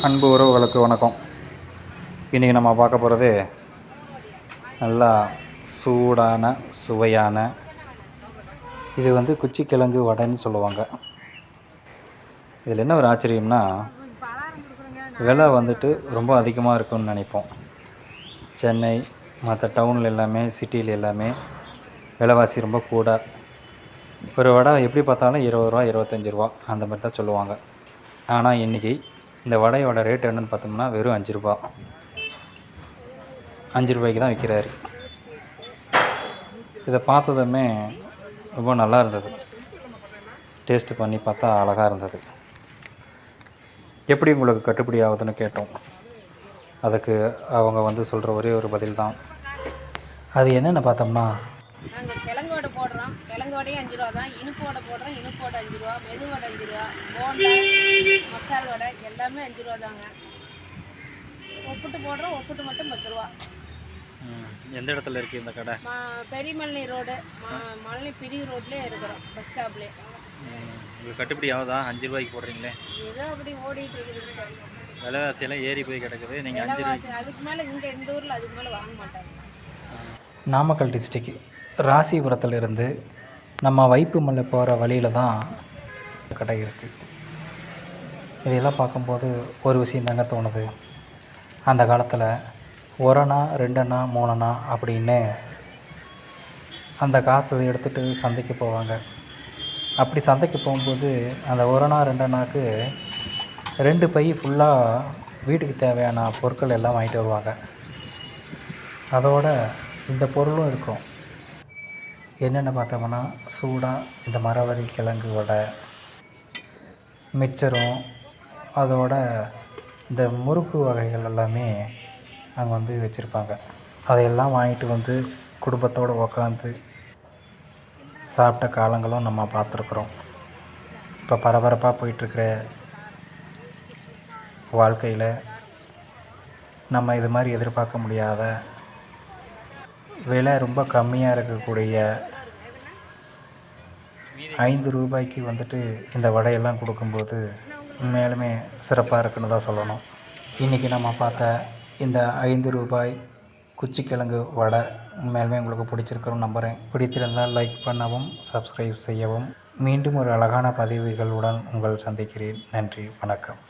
அன்பு உறவுகளுக்கு வணக்கம். இன்றைக்கி நம்ம பார்க்க போகிறது நல்லா சூடான சுவையான இது குச்சிக்கிழங்கு வடைன்னு சொல்லுவாங்க. இதில் என்ன ஒரு ஆச்சரியம்னா, விலை ரொம்ப அதிகமாக இருக்குன்னு நினைப்போம். சென்னை மற்ற டவுனில் எல்லாமே, சிட்டியில் எல்லாமே விலைவாசி ரொம்ப கூட. ஒரு வடை எப்படி பார்த்தாலும் 20 ரூபா 25 ரூபா அந்த மாதிரி தான் சொல்லுவாங்க. ஆனால் இன்றைக்கி இந்த வடையோட ரேட் என்னென்னு பார்த்தோம்னா வெறும் 5 ரூபா. 5 ரூபாய்க்கு தான் விற்கிறாரு. இதை பார்த்ததுமே ரொம்ப நல்லா இருந்தது. டேஸ்ட்டு பண்ணி பார்த்தா அழகாக இருந்தது. எப்படி உங்களுக்கு கட்டுப்படி ஆகுதுன்னு கேட்டோம். அதுக்கு அவங்க சொல்கிற ஒரே ஒரு பதில் தான். அது என்னென்னு பார்த்தோம்னா, நாங்கள் கிழங்கு வடை போடுறோம், கிழங்கு வடையும் 5 ரூபா தான். இனிப்பு வடை போடுறோம், இனிப்பு வடை 5 ரூபா. மெது வடை 5 ரூபா. போண்டா, மசால் வடை எல்லாமே 5 ரூபா தாங்க. ஒப்புட்டு போடுறோம், ஒப்புட்டு மட்டும் 10 ரூபா. எந்த இடத்துல இருக்குது இந்த கடை? பெரிய மல்லி ரோடு, மல்லி பிடி ரோட்லேயே இருக்கிறோம், பஸ் ஸ்டாப்லேயே. உங்களுக்கு கட்டுப்படி ஆகுதா? 5 ரூபாய்க்கு போடுறீங்களே? ஏதோ அப்படி ஓடிட்டு இருக்குது சார். விலைவாசியெல்லாம் ஏறி போய் கிடக்குது. நீங்கள் 5 ரூபாய் அதுக்கு மேலே இங்கே இந்த ஊரில் அதுக்கு மேலே வாங்க மாட்டாங்க. நாமக்கல் டிஸ்ட்ரிக்ட் ராசிபுரத்திலிருந்து நம்ம வைப்புமலை போகிற வழியில் தான் கடை இருக்குது. இதையெல்லாம் பார்க்கும்போது ஒரு விஷயம் தாங்க தோணுது. அந்த காலத்தில் 1 அணா 2 அணா 3 அணா அப்படின்னு அந்த காசை எடுத்துகிட்டு சந்தைக்கு போவாங்க. அப்படி சந்தைக்கு போகும்போது அந்த 1 அணா 2 அணாவுக்கு 2 பை ஃபுல்லாக வீட்டுக்கு தேவையான பொருட்கள் எல்லாம் வாங்கிட்டு வருவாங்க. அதோட இந்த பொருளும் இருக்கும். என்னென்னு பார்த்தோம்னா, சூடாக இந்த மரவள்ளி கிழங்கு வடை, மிச்சரும், அதோட இந்த முறுக்கு வகைகள் எல்லாமே அங்கே வச்சுருப்பாங்க. அதையெல்லாம் வாங்கிட்டு குடும்பத்தோடு உக்காந்து சாப்பிட்ட காலங்களும் நம்ம பார்த்துருக்குறோம். இப்போ பரபரப்பாக போயிட்டுருக்கிற வாழ்க்கையில் நம்ம இது மாதிரி எதிர்பார்க்க முடியாத விலை ரொம்ப கம்மியாக இருக்கக்கூடிய 5 ரூபாய்க்கு இந்த வடையெல்லாம் கொடுக்கும்போது உண்மையாலுமே சிறப்பாக இருக்குன்னு தான் சொல்லணும். இன்றைக்கி நம்ம பார்த்த இந்த 5 ரூபாய் குச்சிக்கிழங்கு வடை உண்மையாலுமே உங்களுக்கு பிடிச்சிருக்குன்னு நம்புகிறேன். பிடித்திருந்தால் லைக் பண்ணவும், சப்ஸ்கிரைப் செய்யவும். மீண்டும் ஒரு அழகான பதிவுகளுடன் உங்கள் சந்திக்கிறேன். நன்றி, வணக்கம்.